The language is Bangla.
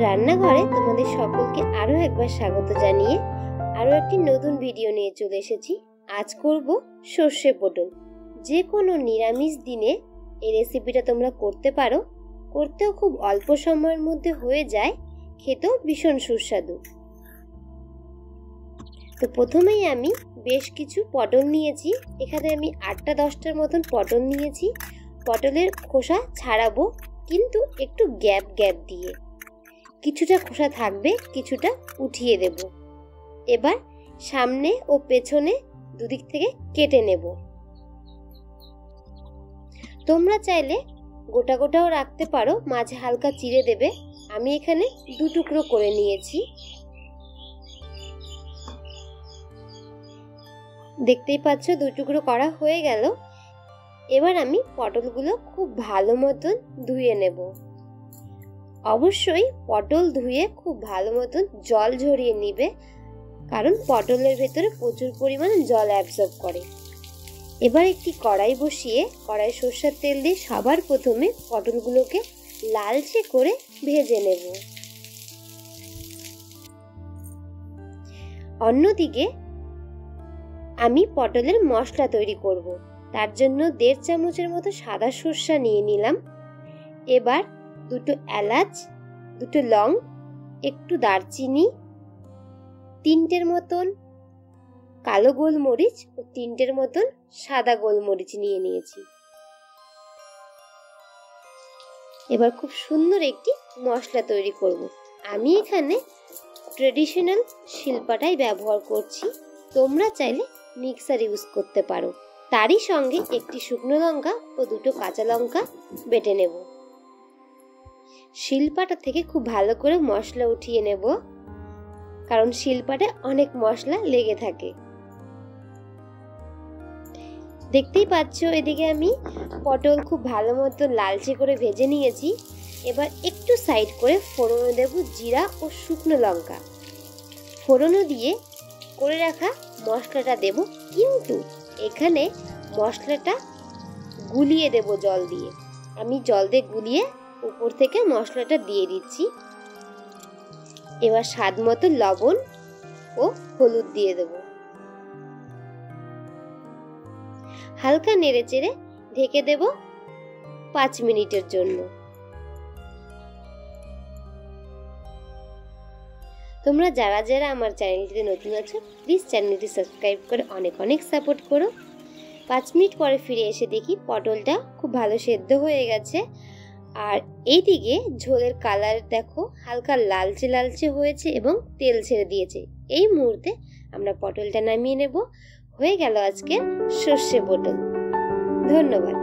রান্নাঘরে তোমাদের সকলকে আরো একবার স্বাগত জানিয়ে আরো একটি নতুন ভিডিও নিয়ে চলে এসেছি। আজ করব সর্ষে পটল। যে কোনো নিরামিষ দিনে এই রেসিপিটা তোমরা করতে পারো, করতেও খুব অল্প সময়ের মধ্যে হয়ে যায়, খেতেও ভীষণ সুস্বাদু। তো প্রথমেই আমি বেশ কিছু পটল নিয়েছি। এখানে আমি 8-10টার মতন পটল নিয়েছি। পটলের খোসা ছাড়াবো, কিন্তু একটু গ্যাপ গ্যাপ দিয়ে। কিছুটা খোসা থাকবে, কিছুটা উঠিয়ে দেব। এবার সামনে ও পেছনে দুদিক থেকে কেটে নেব। তোমরা চাইলে গোটা গোটাও রাখতে পারো, মাঝে হালকা চিড়ে দেবে। আমি এখানে 2 টুকরো করে নিয়েছি। দেখতেই পাচ্ছ 2 টুকরো করা হয়ে গেল। এবার আমি পটলগুলো খুব ভালো মতন ধুয়ে নেব। অবশ্যই পটল ধুয়ে খুব ভালো মতন জল ঝরিয়ে নিবে, কারণ পটলের ভেতরে প্রচুর পরিমাণে জল অ্যাবজর্ব করে। এবার একটি কড়াই বসিয়ে কড়াই সরষের তেল দিয়ে সবার প্রথমে পটলগুলোকে লালচে করে ভেজে নেব। অন্যদিকে আমি পটলের মশলা তৈরি করব। তার জন্য 1.5 চামচের মতো সাদা সরষা নিয়ে নিলাম। এবার 2টো এলাচ, 2টো লং, একটু দারচিনি, 3টের মতন কালো গোলমরিচ ও 3টের মতন সাদা গোলমরিচ নিয়ে নিয়েছি। এবার খুব সুন্দর একটি মশলা তৈরি করব। আমি এখানে ট্রেডিশনাল শিলপাটাই ব্যবহার করছি, তোমরা চাইলে মিক্সার ইউজ করতে পারো। তারই সঙ্গে একটি শুকনো লঙ্কা ও 2টো কাঁচা লঙ্কা বেটে নেব। শিলপাটা থেকে খুব ভালো করে মশলা উঠিয়ে নেব, কারণ শিলপাটায় অনেক মশলা লেগে থাকে। দেখতেই পাচ্ছ এদিকে আমি পটল খুব ভালো মতো লালচে করে ভেজে নিয়েছি। এবার একটু সাইড করে ফোড়নে দেব জিরা ও শুকনো লঙ্কা। ফোড়নে দিয়ে করে রাখা মশলাটা দেব, কিন্তু এখানে মশলাটা গুলিয়ে দেব জল দিয়ে। আমি জল দিয়ে গুলিয়ে উপর থেকে মশলাটা দিয়ে দিচ্ছি। এবার স্বাদ মতো লবণ ও হলুদ দিয়ে দেব। হালকা নেড়ে চেড়ে ঢেকে দেব 5 মিনিটের জন্য। তোমরা যারা যারা আমার চ্যানেলটিতে নতুন আছো, প্লিজ চ্যানেলটি সাবস্ক্রাইব করে অনেক অনেক সাপোর্ট করো। 5 মিনিট পরে ফিরে এসে দেখি পটলটা খুব ভালো সেদ্ধ হয়ে গেছে। আর এইদিকে ঝোলের কালার দেখো হালকা লালচে লালচে হয়েছে এবং তেল ছেড়ে দিয়েছে। এই মুহূর্তে আমরা পটলটা নামিয়ে নেব। হয়ে গেল আজকের সর্ষে পটল। ধন্যবাদ।